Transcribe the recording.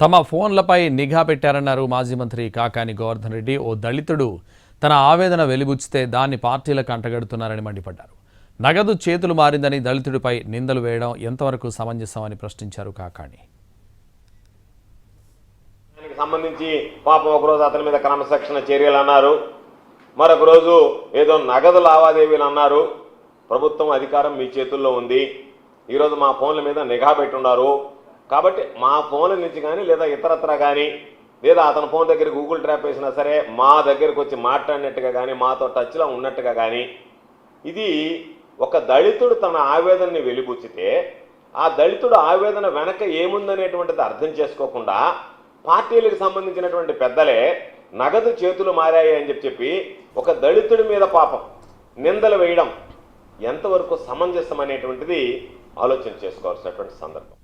తమ ఫోన్లపై నిఘా పెట్టారన్నారు మాజీ మంత్రి కాకాని గోవర్ధన్ రెడ్డి. ఓ దళితుడు తన ఆవేదన వెలిబుచ్చితే దాన్ని పార్టీలకు అంటగడుతున్నారని మండిపడ్డారు. నగదు చేతులు మారిందని దళితుడిపై నిందలు వేయడం ఎంతవరకు సమంజసమని ప్రశ్నించారు కాకాని. సంబంధించి పాపం ఒకరోజు అతని మీద క్రమశిక్షణ చర్యలు అన్నారు, మరొక రోజు ఏదో నగదు లావాదేవీలు అన్నారు. ప్రభుత్వం అధికారం మీ చేతుల్లో ఉంది. ఈరోజు మా ఫోన్ల మీద నిఘా పెట్టున్నారు కాబట్టి మా ఫోన్ల నుంచి కానీ లేదా ఇతరత్ర కానీ లేదా అతని ఫోన్ దగ్గర గూగుల్ ట్రాప్ వేసినా సరే మా దగ్గరకు వచ్చి మాట్లాడినట్టుగా కానీ మాతో టచ్లో ఉన్నట్టుగా కానీ ఇది ఒక దళితుడు తన ఆవేదనని వెలిబుచ్చితే ఆ దళితుడు ఆవేదన వెనక ఏముందనేటువంటిది అర్థం చేసుకోకుండా పార్టీలకు సంబంధించినటువంటి పెద్దలే నగదు చేతులు మారాయి అని చెప్పి ఒక దళితుడి మీద పాపం నిందలు వేయడం ఎంతవరకు సమంజసం అనేటువంటిది ఆలోచన చేసుకోవాల్సినటువంటి సందర్భం.